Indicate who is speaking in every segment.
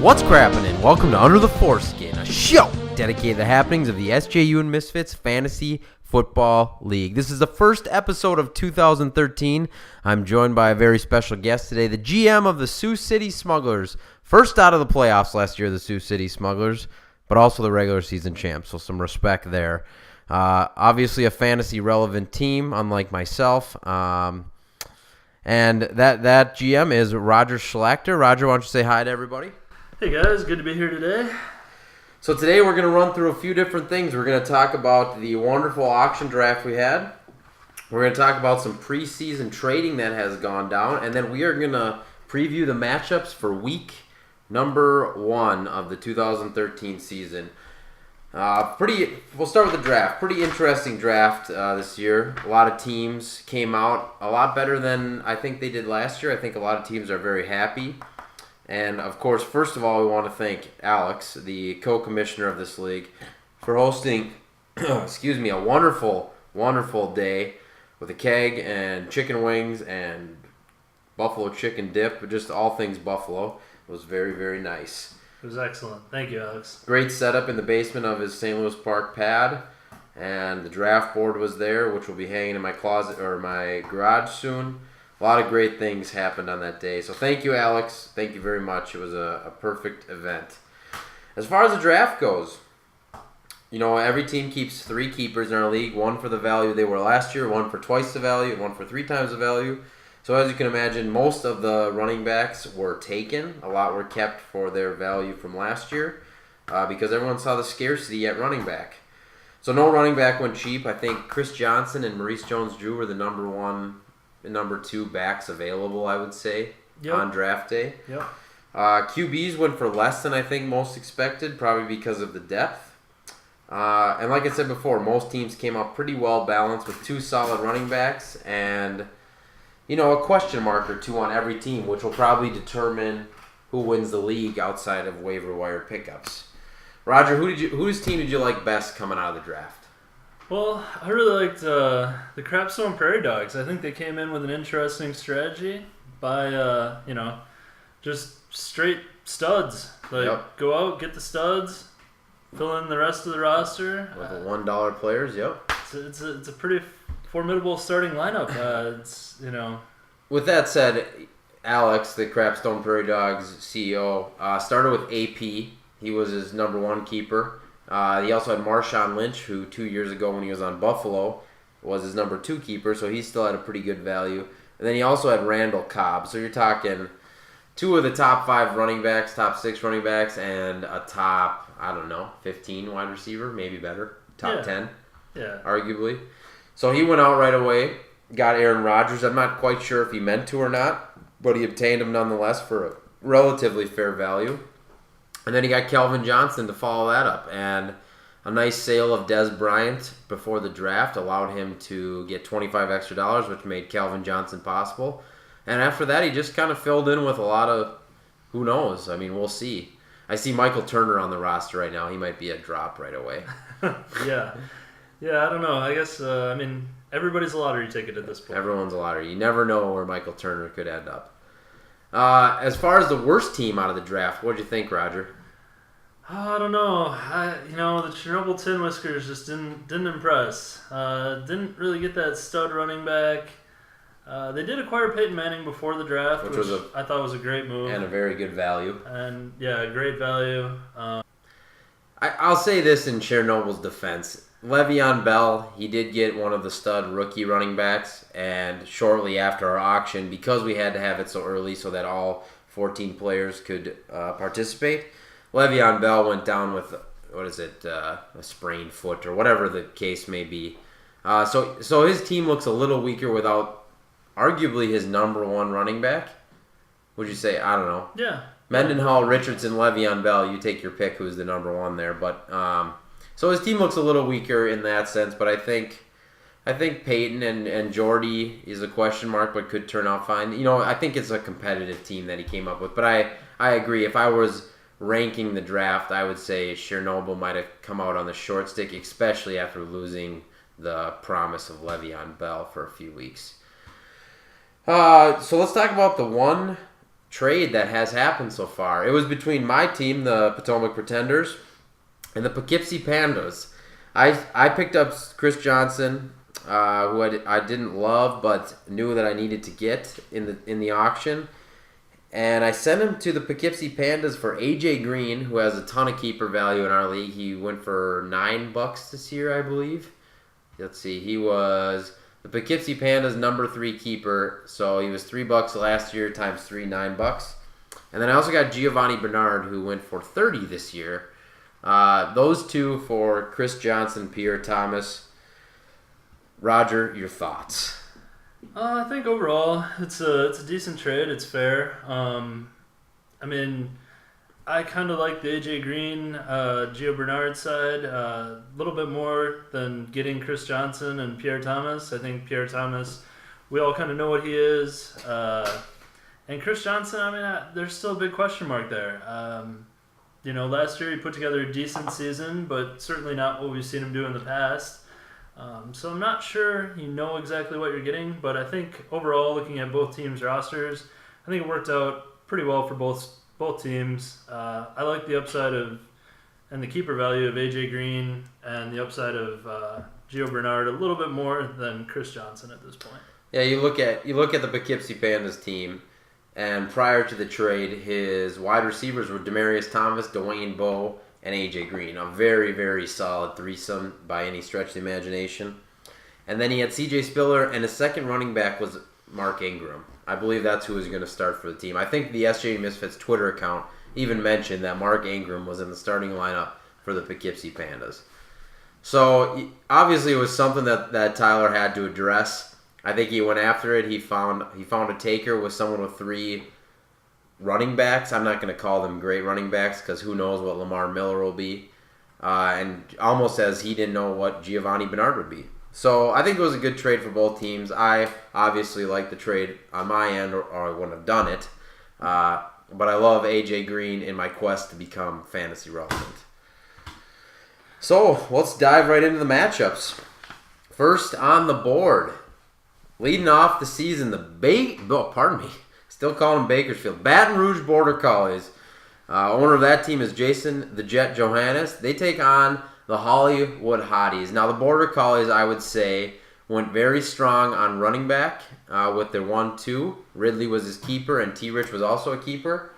Speaker 1: What's crappin'? Welcome to Under the Foreskin, a show dedicated to the happenings of the SJU&Misfits Fantasy Football League. This is the first episode of 2013. I'm joined by a very special guest today, the GM of the Sioux City Smugglers. First out of the playoffs last year, the Sioux City Smugglers, but also the regular season champs, so some respect there. Obviously a fantasy-relevant team, unlike myself. And that GM is Roger Schlachter. Roger, why don't you say hi to everybody?
Speaker 2: Hey guys, good to be here today.
Speaker 1: So today we're going to run through a few different things. We're going to talk about the wonderful auction draft we had. We're going to talk about some preseason trading that has gone down. And then we are going to preview the matchups for week number 1 of the 2013 season. We'll start with the draft. Pretty interesting draft this year. A lot of teams came out a lot better than I think they did last year. I think a lot of teams are very happy. And, of course, first of all, we want to thank Alex, the co-commissioner of this league, for hosting a wonderful, wonderful day with a keg and chicken wings and buffalo chicken dip, just all things buffalo. It was very, very nice.
Speaker 2: It was excellent. Thank you, Alex.
Speaker 1: Great setup in the basement of his St. Louis Park pad, and the draft board was there, which will be hanging in my closet or my garage soon. A lot of great things happened on that day. So thank you, Alex. Thank you very much. It was a perfect event. As far as the draft goes, every team keeps 3 keepers in our league, 1 for the value they were last year, 1 for twice the value, and 1 for 3 times the value. So as you can imagine, most of the running backs were taken. A lot were kept for their value from last year because everyone saw the scarcity at running back. So no running back went cheap. I think Chris Johnson and Maurice Jones-Drew were the number 1 and number 2 backs available, I would say, on draft day.
Speaker 2: Yep.
Speaker 1: QBs went for less than I think most expected, probably because of the depth. And like I said before, most teams came out pretty well balanced with 2 solid running backs and, a question mark or 2 on every team, which will probably determine who wins the league outside of waiver wire pickups. Roger, whose team did you like best coming out of the draft?
Speaker 2: Well, I really liked the Crapstone Prairie Dogs. I think they came in with an interesting strategy by, just straight studs. Go out, get the studs, fill in the rest of the roster.
Speaker 1: With the $1 players, yep.
Speaker 2: It's a pretty formidable starting lineup.
Speaker 1: With that said, Alex, the Crapstone Prairie Dogs CEO, started with AP. He was his number 1 keeper. He also had Marshawn Lynch, who 2 years ago when he was on Buffalo was his number 2 keeper, so he still had a pretty good value. And then he also had Randall Cobb. So you're talking 2 of the top 5 running backs, top 6 running backs, and a top, 15 wide receiver, maybe better, top 10, arguably. So he went out right away, got Aaron Rodgers. I'm not quite sure if he meant to or not, but he obtained him nonetheless for a relatively fair value. And then he got Calvin Johnson to follow that up. And a nice sale of Dez Bryant before the draft allowed him to get $25 extra, which made Calvin Johnson possible. And after that, he just kind of filled in with a lot of, who knows? I mean, we'll see. I see Michael Turner on the roster right now. He might be a drop right away.
Speaker 2: Yeah, I don't know. I guess, everybody's a lottery ticket at this point.
Speaker 1: Everyone's a lottery. You never know where Michael Turner could end up. As far as the worst team out of the draft, what did you think, Roger?
Speaker 2: I don't know. The Chernobyl Tin Whiskers just didn't impress. Didn't really get that stud running back. They did acquire Peyton Manning before the draft, which I thought was a great move.
Speaker 1: And a very good value.
Speaker 2: And, great value.
Speaker 1: I'll say this in Chernobyl's defense. Le'Veon Bell, he did get one of the stud rookie running backs, and shortly after our auction, because we had to have it so early so that all 14 players could participate, Le'Veon Bell went down with, a sprained foot or whatever the case may be. So his team looks a little weaker without arguably his number 1 running back. Would you say? I don't know.
Speaker 2: Yeah.
Speaker 1: Mendenhall, Richardson, Le'Veon Bell, you take your pick who's the number 1 there, but... So his team looks a little weaker in that sense, but I think Peyton and Jordy is a question mark, but could turn out fine. I think it's a competitive team that he came up with. But I agree. If I was ranking the draft, I would say Chernobyl might have come out on the short stick, especially after losing the promise of Le'Veon Bell for a few weeks. So let's talk about the one trade that has happened so far. It was between my team, the Potomac Pretenders, and the Poughkeepsie Pandas. I picked up Chris Johnson, who I didn't love but knew that I needed to get in the auction. And I sent him to the Poughkeepsie Pandas for AJ Green, who has a ton of keeper value in our league. He went for $9 this year, I believe. Let's see, he was the Poughkeepsie Pandas number 3 keeper, so he was $3 last year times 3, $9. And then I also got Giovanni Bernard, who went for $30 this year. Those two for Chris Johnson, Pierre Thomas. Roger, your thoughts?
Speaker 2: I think overall it's a decent trade. It's fair. I mean, I kind of like the AJ Green, Gio Bernard side a little bit more than getting Chris Johnson and Pierre Thomas. I think Pierre Thomas, we all kind of know what he is. And Chris Johnson, I mean, there's still a big question mark there. Last year he put together a decent season, but certainly not what we've seen him do in the past. So I'm not sure you know exactly what you're getting, but I think overall, looking at both teams' rosters, I think it worked out pretty well for both teams. I like the upside and the keeper value of AJ Green and the upside of Gio Bernard a little bit more than Chris Johnson at this point.
Speaker 1: Yeah, you look at the Poughkeepsie Pandas team, and prior to the trade, his wide receivers were Demarius Thomas, Dwayne Bowe, and AJ Green. A very, very solid threesome by any stretch of the imagination. And then he had CJ Spiller, and his second running back was Mark Ingram. I believe that's who was going to start for the team. I think the SJU&Misfits Twitter account even mentioned that Mark Ingram was in the starting lineup for the Poughkeepsie Pandas. So obviously it was something that Tyler had to address. I think he went after it. He found a taker with someone with 3 running backs. I'm not going to call them great running backs because who knows what Lamar Miller will be. And almost as he didn't know what Giovanni Bernard would be. So I think it was a good trade for both teams. I obviously like the trade on my end or I wouldn't have done it. But I love AJ Green in my quest to become fantasy relevant. So let's dive right into the matchups. First on the board, leading off the season, still calling them Bakersfield. Baton Rouge Border Collies. Owner of that team is Jason the Jet Johannes. They take on the Hollywood Hotties. Now, the Border Collies, I would say, went very strong on running back with their 1-2. Ridley was his keeper, and T-Rich was also a keeper.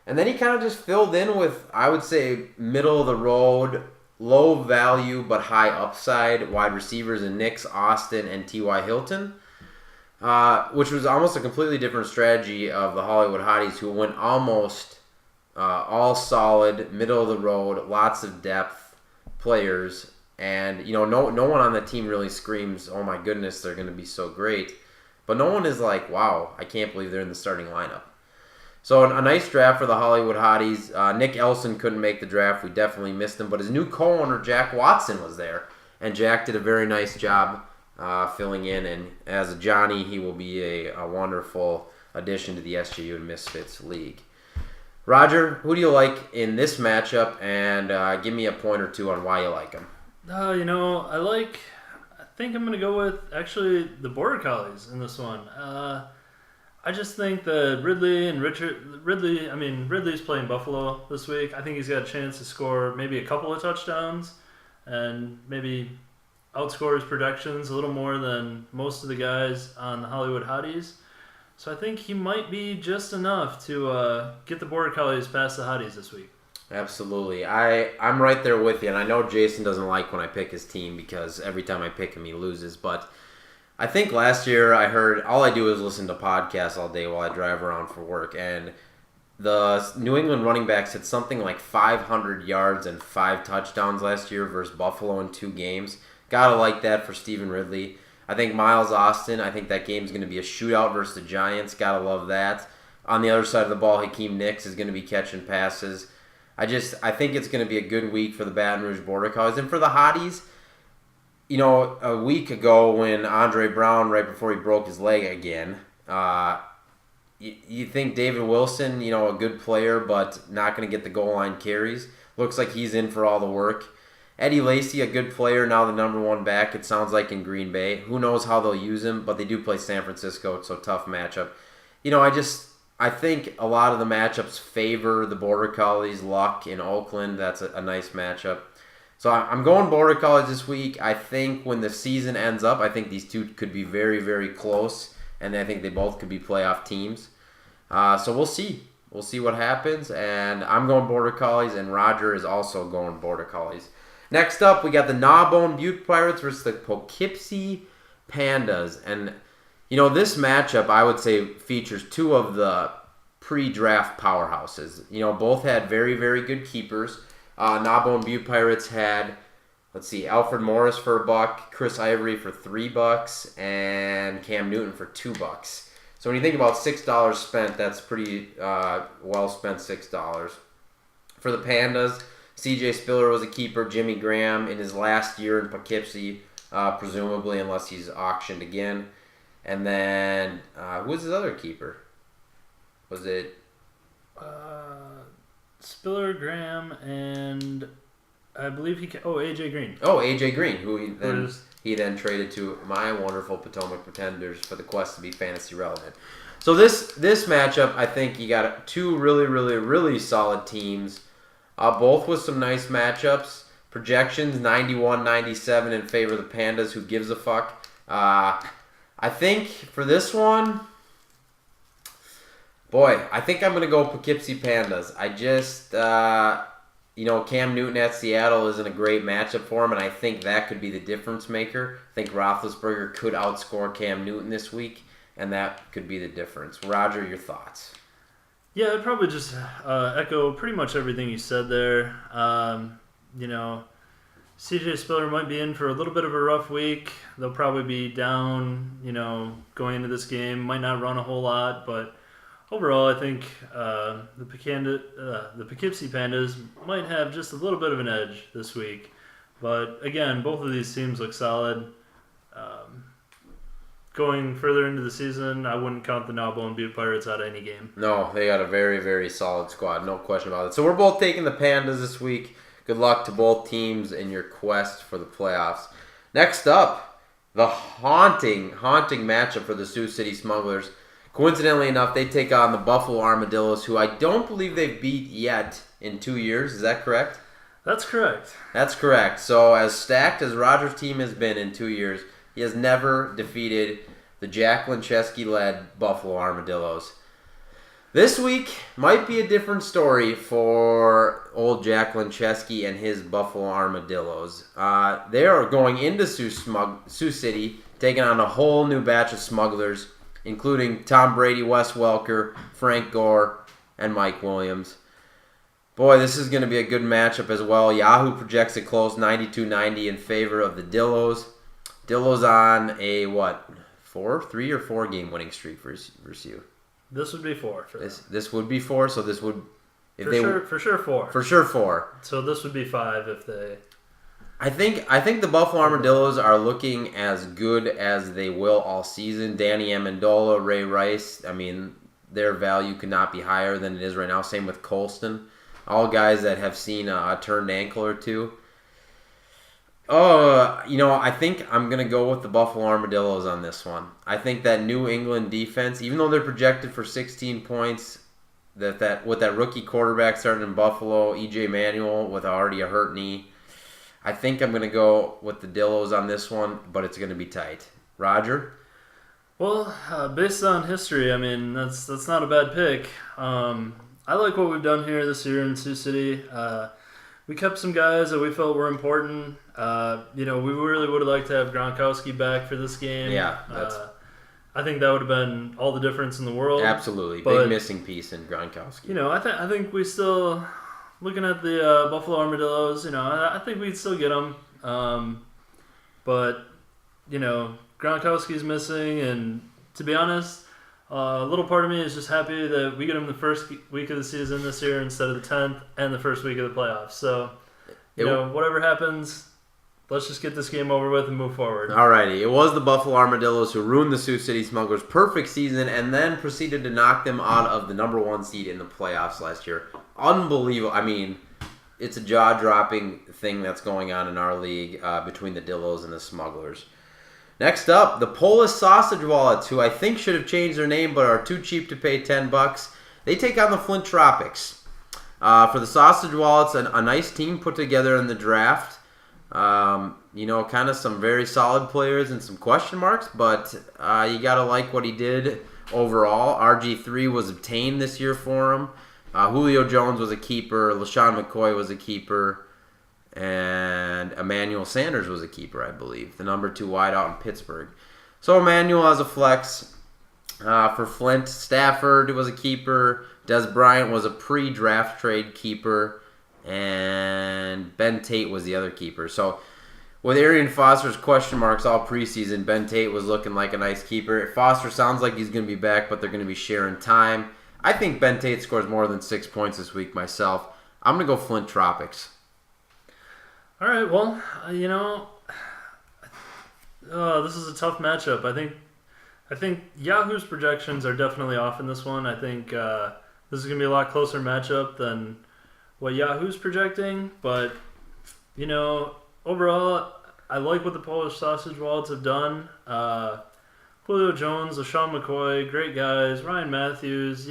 Speaker 1: And then he kind of just filled in with, I would say, middle-of-the-road, low-value but high upside wide receivers in Nix, Austin, and T.Y. Hilton. Which was almost a completely different strategy of the Hollywood Hotties, who went almost all solid, middle of the road, lots of depth players, and no one on the team really screams, "Oh my goodness, they're going to be so great," but no one is like, "Wow, I can't believe they're in the starting lineup." So a nice draft for the Hollywood Hotties. Nick Elson couldn't make the draft; we definitely missed him, but his new co-owner Jack Watson was there, and Jack did a very nice job filling in, and as a Johnny, he will be a wonderful addition to the SJU&Misfits league. Roger, who do you like in this matchup, and give me a point or two on why you like him.
Speaker 2: I think I'm going to go with, actually, the Border Collies in this one. I just think that Ridley's playing Buffalo this week. I think he's got a chance to score maybe a couple of touchdowns and maybe outscore his projections a little more than most of the guys on the Hollywood Hotties. So I think he might be just enough to get the Border Collies past the Hotties this week.
Speaker 1: Absolutely. I'm right there with you, and I know Jason doesn't like when I pick his team because every time I pick him, he loses. But I think last year I heard, all I do is listen to podcasts all day while I drive around for work, and the New England running backs had something like 500 yards and 5 touchdowns last year versus Buffalo in 2 games. Gotta like that for Stephen Ridley. I think Miles Austin, I think that game's going to be a shootout versus the Giants. Gotta love that. On the other side of the ball, Hakeem Nicks is going to be catching passes. I think it's going to be a good week for the Baton Rouge Border Collies. And for the Hotties, a week ago when Andre Brown, right before he broke his leg again, you think David Wilson, a good player, but not going to get the goal line carries. Looks like he's in for all the work. Eddie Lacy, a good player, now the number 1 back, it sounds like, in Green Bay. Who knows how they'll use him, but they do play San Francisco, so tough matchup. I think a lot of the matchups favor the Border Collies. Luck in Oakland, that's a nice matchup. So I'm going Border Collies this week. I think when the season ends up, I think these two could be very, very close, and I think they both could be playoff teams. So we'll see. We'll see what happens, and I'm going Border Collies, and Roger is also going Border Collies. Next up, we got the Gnawbone Butte Pirates versus the Poughkeepsie Pandas, and this matchup I would say features two of the pre-draft powerhouses. Both had very, very good keepers. Gnawbone Butte Pirates had, Alfred Morris for $1, Chris Ivory for $3, and Cam Newton for $2. So when you think about $6 spent, that's pretty well spent $6. For the Pandas, C.J. Spiller was a keeper. Jimmy Graham in his last year in Poughkeepsie, presumably, unless he's auctioned again. And then, who was his other keeper? Was it...
Speaker 2: Spiller, Graham, and I believe AJ Green.
Speaker 1: Oh, AJ Green, who he then traded to my wonderful Potomac Pretenders for the quest to be fantasy relevant. So this matchup, I think you got two really, really, really solid teams, both with some nice matchups. Projections 91-97 in favor of the Pandas. Who gives a fuck? I think for this one. Boy, I think I'm going to go Poughkeepsie Pandas. I just, Cam Newton at Seattle isn't a great matchup for him, and I think that could be the difference maker. I think Roethlisberger could outscore Cam Newton this week, and that could be the difference. Roger, your thoughts?
Speaker 2: Yeah, I'd probably just echo pretty much everything you said there. CJ Spiller might be in for a little bit of a rough week. They'll probably be down, going into this game. Might not run a whole lot, but... Overall, I think the Poughkeepsie Pandas might have just a little bit of an edge this week. But again, both of these teams look solid. Going further into the season, I wouldn't count the Gnawbone Butte Pirates out of any game.
Speaker 1: No, they got a very, very solid squad. No question about it. So we're both taking the Pandas this week. Good luck to both teams in your quest for the playoffs. Next up, the haunting matchup for the Sioux City Smugglers. Coincidentally enough, they take on the Buffalo Armadillos, who I don't believe they've beat yet in 2 years. Is that correct?
Speaker 2: That's correct.
Speaker 1: That's correct. So as stacked as Rogers' team has been in 2 years, he has never defeated the Jack Lincheski-led Buffalo Armadillos. This week might be a different story for old Jack Lincheski and his Buffalo Armadillos. They are going into Sioux City, taking on a whole new batch of smugglers, including Tom Brady, Wes Welker, Frank Gore, and Mike Williams. Boy, this is going to be a good matchup as well. Yahoo projects it close, 92-90 in favor of the Dillos. Dillos on a, 3 or 4 game winning streak for you?
Speaker 2: This would be 4 for them.
Speaker 1: This would be 4, so this would...
Speaker 2: For sure 4.
Speaker 1: For sure 4.
Speaker 2: So this would be 5 if they...
Speaker 1: I think the Buffalo Armadillos are looking as good as they will all season. Danny Amendola, Ray Rice, their value could not be higher than it is right now. Same with Colston. All guys that have seen a turned ankle or two. I think I'm going to go with the Buffalo Armadillos on this one. I think that New England defense, even though they're projected for 16 points, that with that rookie quarterback starting in Buffalo, E.J. Manuel with already a hurt knee, I think I'm going to go with the Dillos on this one, but it's going to be tight. Roger?
Speaker 2: Well, based on history, that's not a bad pick. I like what we've done here this year in Sioux City. We kept some guys that we felt were important. We really would have liked to have Gronkowski back for this game.
Speaker 1: Yeah,
Speaker 2: I think that would have been all the difference in the world.
Speaker 1: Absolutely.
Speaker 2: But,
Speaker 1: big missing piece in Gronkowski.
Speaker 2: I think we still... Looking at the Buffalo Armadillos, I think we'd still get them. But, Gronkowski's missing, and to be honest, a little part of me is just happy that we get him the first week of the season this year instead of the 10th and the first week of the playoffs. So, whatever happens, let's just get this game over with and move forward.
Speaker 1: Alrighty. It was the Buffalo Armadillos who ruined the Sioux City Smugglers' perfect season and then proceeded to knock them out of the number 1 seed in the playoffs last year. Unbelievable. It's a jaw-dropping thing that's going on in our league between the Dillos and the Smugglers. Next up, the Polish Sausage Wallets, who I think should have changed their name but are too cheap to pay $10. They take on the Flint Tropics. For the Sausage Wallets, a nice team put together in the draft. Kind of some very solid players and some question marks, but you got to like what he did overall. RG3 was obtained this year for him. Julio Jones was a keeper. LaShawn McCoy was a keeper. And Emmanuel Sanders was a keeper, I believe. The number 2 wideout in Pittsburgh. So Emmanuel has a flex. For Flint, Stafford was a keeper. Des Bryant was a pre-draft trade keeper. And Ben Tate was the other keeper. So with Arian Foster's question marks all preseason, Ben Tate was looking like a nice keeper. Foster sounds like he's going to be back, but they're going to be sharing time. I think Ben Tate scores more than 6 points this week myself. I'm going to go Flint Tropics.
Speaker 2: All right, well, this is a tough matchup. I think Yahoo's projections are definitely off in this one. I think this is going to be a lot closer matchup than what Yahoo's projecting. But, overall, I like what the Polish Sausage Wallets have done. Julio Jones, LaShawn McCoy, great guys. Ryan Matthews,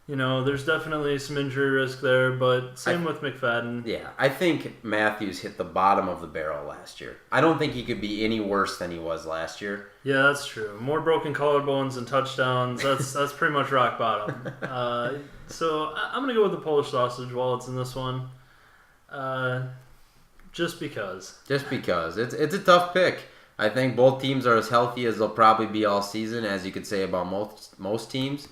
Speaker 2: there's definitely some injury risk there, but same with McFadden.
Speaker 1: Yeah, I think Matthews hit the bottom of the barrel last year. I don't think he could be any worse than he was last year.
Speaker 2: Yeah, that's true. More broken collarbones and touchdowns. That's pretty much rock bottom. So I'm going to go with the Polish Sausage Wallets in this one. Just because. Just
Speaker 1: because. It's a tough pick. I think both teams are as healthy as they'll probably be all season, as you could say about most teams.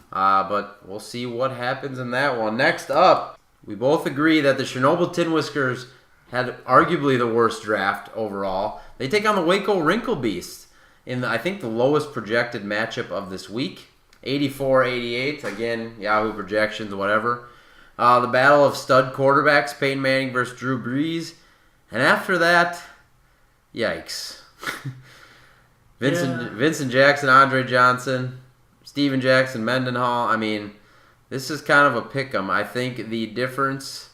Speaker 1: But we'll see what happens in that one. Next up, we both agree that the Chernobyl Tin Whiskers had arguably the worst draft overall. They take on the Waco Wrinkle Beasts in, I think, the lowest projected matchup of this week. 84-88. Again, Yahoo projections, whatever. The battle of stud quarterbacks, Peyton Manning versus Drew Brees. And after that, yikes. Vincent Jackson, Andre Johnson, Steven Jackson, Mendenhall. I mean, this is kind of a pick-em. I think the difference,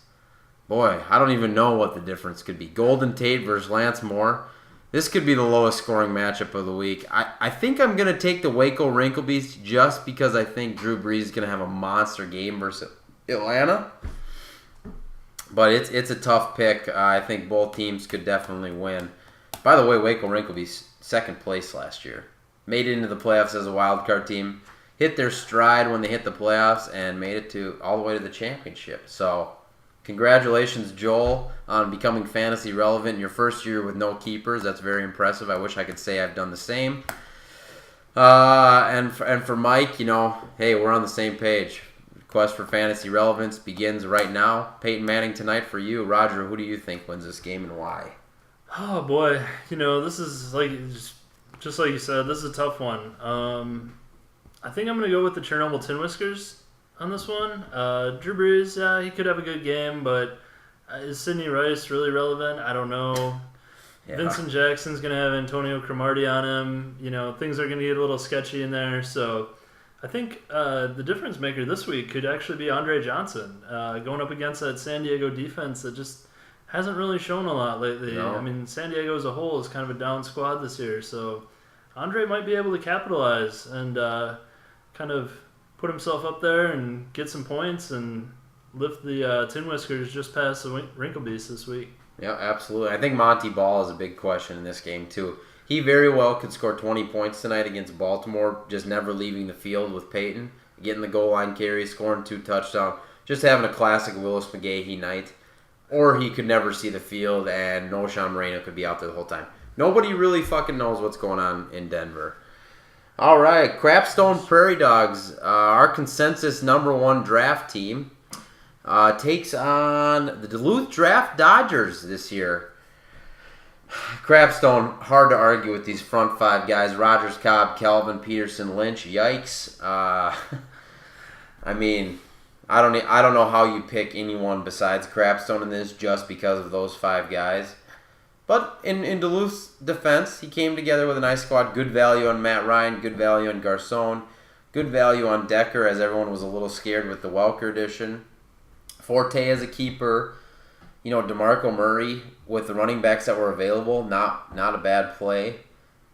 Speaker 1: I don't even know what the difference could be. Golden Tate versus Lance Moore. This could be the lowest scoring matchup of the week. I think I'm going to take the Waco Wrinkle Beasts just because I think Drew Brees is going to have a monster game versus Atlanta. But it's a tough pick. I think both teams could definitely win. By the way, Waco Wrinkle Beasts second place last year. Made it into the playoffs as a wild card team. Hit their stride when they hit the playoffs and made it all the way to the championship. So, congratulations, Joel, on becoming fantasy relevant in your first year with no keepers. That's very impressive. I wish I could say I've done the same. And for Mike, hey, we're on the same page. Quest for fantasy relevance begins right now. Peyton Manning tonight for you. Roger, who do you think wins this game and why?
Speaker 2: Oh boy, this is like just like you said, this is a tough one. I think I'm gonna go with the Chernobyl Tin Whiskers on this one. Drew Brees, he could have a good game, but is Sidney Rice really relevant? I don't know. Yeah. Vincent Jackson's gonna have Antonio Cromartie on him. Things are gonna get a little sketchy in there. So I think the difference maker this week could actually be Andre Johnson going up against that San Diego defense that just hasn't really shown a lot lately. No. I mean, San Diego as a whole is kind of a down squad this year, so Andre might be able to capitalize and kind of put himself up there and get some points and lift the Tin Whiskers just past the Wrinkle Beast this week.
Speaker 1: Yeah, absolutely. I think Monty Ball is a big question in this game, too. He very well could score 20 points tonight against Baltimore, just never leaving the field with Peyton, getting the goal line carry, scoring 2 touchdowns, just having a classic Willis McGahee night. Or he could never see the field, and Noshawn Moreno could be out there the whole time. Nobody really fucking knows what's going on in Denver. All right, Crapstone Prairie Dogs, our consensus number 1 draft team, takes on the Duluth Draft Dodgers this year. Crapstone, hard to argue with these front 5 guys. Rogers, Cobb, Kelvin, Peterson, Lynch. Yikes. I mean, I don't know how you pick anyone besides Crapstone in this just because of those 5 guys. But in Duluth's defense, he came together with a nice squad. Good value on Matt Ryan, good value on Garcon, good value on Decker, as everyone was a little scared with the Welker edition. Forte as a keeper. DeMarco Murray with the running backs that were available, not a bad play.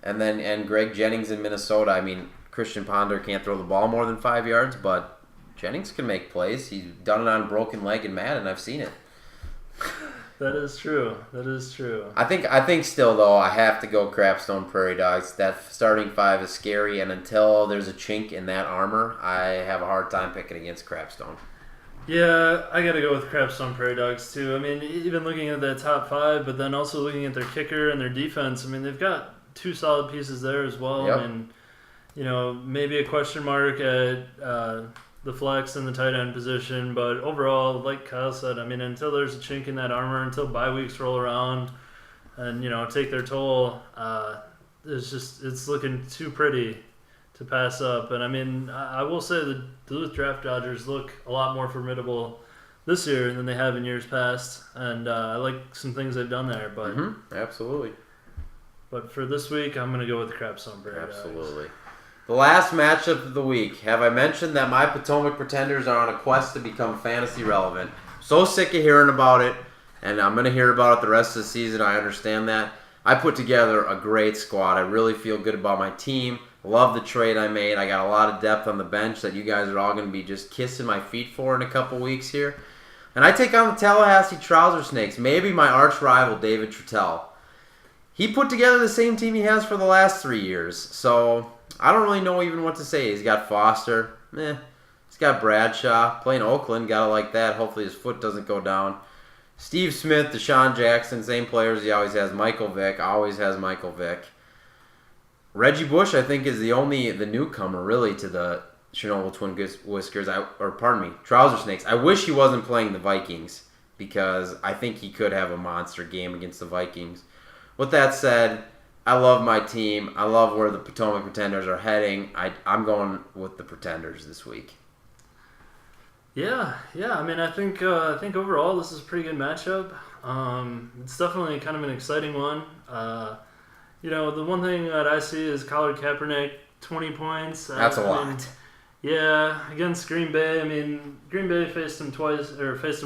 Speaker 1: And Greg Jennings in Minnesota. I mean, Christian Ponder can't throw the ball more than 5 yards, but Jennings can make plays. He's done it on a broken leg in Madden. I've seen it.
Speaker 2: That is true.
Speaker 1: I think still though I have to go Crapstone Prairie Dogs. That starting five is scary, and until there's a chink in that armor, I have a hard time picking against Crapstone.
Speaker 2: Yeah, I got to go with Crapstone Prairie Dogs too. I mean, even looking at that top five, but then also looking at their kicker and their defense. I mean, they've got two solid pieces there as well.
Speaker 1: Yep.
Speaker 2: I mean, maybe a question mark at the flex and the tight end position, but overall, like Kyle said, I mean, until there's a chink in that armor, until bye weeks roll around and take their toll, it's looking too pretty to pass up. And I mean, I will say the Duluth Draft Dodgers look a lot more formidable this year than they have in years past, and I like some things they've done there. But
Speaker 1: absolutely.
Speaker 2: But for this week, I'm going to go with the Crapstone Prairie Dogs.
Speaker 1: Absolutely. The last matchup of the week. Have I mentioned that my Potomac Pretenders are on a quest to become fantasy relevant? So sick of hearing about it, and I'm going to hear about it the rest of the season. I understand that. I put together a great squad. I really feel good about my team. Love the trade I made. I got a lot of depth on the bench that you guys are all going to be just kissing my feet for in a couple weeks here. And I take on the Tallahassee Trouser Snakes, maybe my arch rival, David Trutell. He put together the same team he has for the last 3 years, so I don't really know even what to say. He's got Foster. He's got Bradshaw. Playing Oakland, gotta like that. Hopefully his foot doesn't go down. Steve Smith, Deshaun Jackson, same players he always has. Michael Vick, always has Michael Vick. Reggie Bush, I think, is the newcomer, really, to the Chernobyl Twin Whiskers, Trouser Snakes. I wish he wasn't playing the Vikings, because I think he could have a monster game against the Vikings. With that said, I love my team. I love where the Potomac Pretenders are heading. I'm going with the Pretenders this week.
Speaker 2: Yeah. I mean, I think overall this is a pretty good matchup. It's definitely kind of an exciting one. The one thing that I see is Colin Kaepernick, 20 points.
Speaker 1: That's a lot.
Speaker 2: Yeah, against Green Bay. I mean, Green Bay faced him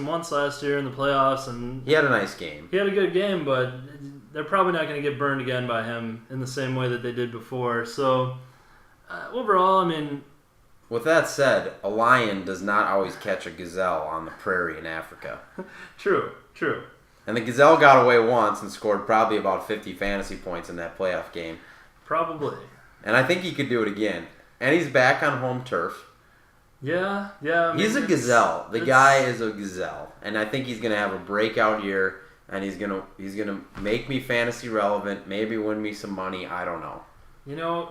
Speaker 2: once last year in the playoffs, and
Speaker 1: he had a nice game.
Speaker 2: He had a good game, but they're probably not going to get burned again by him in the same way that they did before. So, overall, I mean...
Speaker 1: With that said, a lion does not always catch a gazelle on the prairie in Africa.
Speaker 2: True.
Speaker 1: And the gazelle got away once and scored probably about 50 fantasy points in that playoff game.
Speaker 2: Probably.
Speaker 1: And I think he could do it again. And he's back on home turf.
Speaker 2: Yeah. I mean,
Speaker 1: he's a gazelle. The guy is a gazelle. And I think he's going to have a breakout year. And he's gonna make me fantasy relevant, maybe win me some money. I don't know.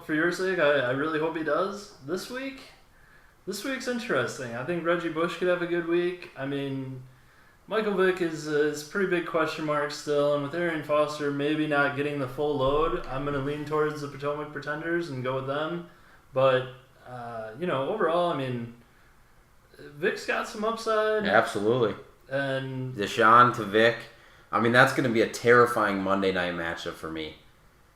Speaker 2: For your sake, I really hope he does. This week's interesting. I think Reggie Bush could have a good week. I mean, Michael Vick is a pretty big question mark still, and with Arian Foster maybe not getting the full load, I'm gonna lean towards the Potomac Pretenders and go with them. But overall, I mean, Vick's got some upside.
Speaker 1: Absolutely.
Speaker 2: And
Speaker 1: Deshaun to Vick. I mean, that's going to be a terrifying Monday night matchup for me.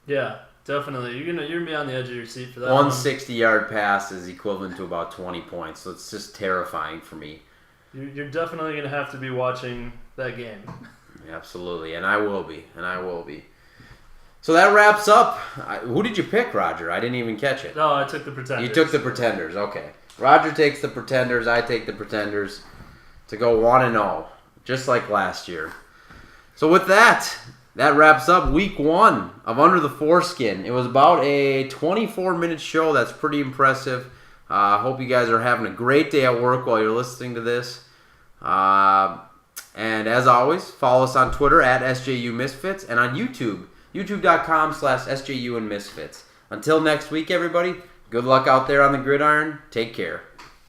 Speaker 2: Yeah, definitely. You're gonna be on the edge of your seat for that.
Speaker 1: One 60-yard pass is equivalent to about 20 points, so it's just terrifying for me.
Speaker 2: You're definitely gonna have to be watching that game.
Speaker 1: Absolutely, and I will be. So that wraps up. Who did you pick, Roger? I didn't even catch it.
Speaker 2: No, I took the Pretenders.
Speaker 1: You took the Pretenders. Okay. Roger takes the Pretenders. I take the Pretenders to go 1-0, just like last year. So with that wraps up week 1 of Under the Foreskin. It was about a 24-minute show. That's pretty impressive. I hope you guys are having a great day at work while you're listening to this. And as always, follow us on Twitter at SJU&Misfits and on YouTube, youtube.com/SJU&Misfits. Until next week, everybody, good luck out there on the gridiron. Take care.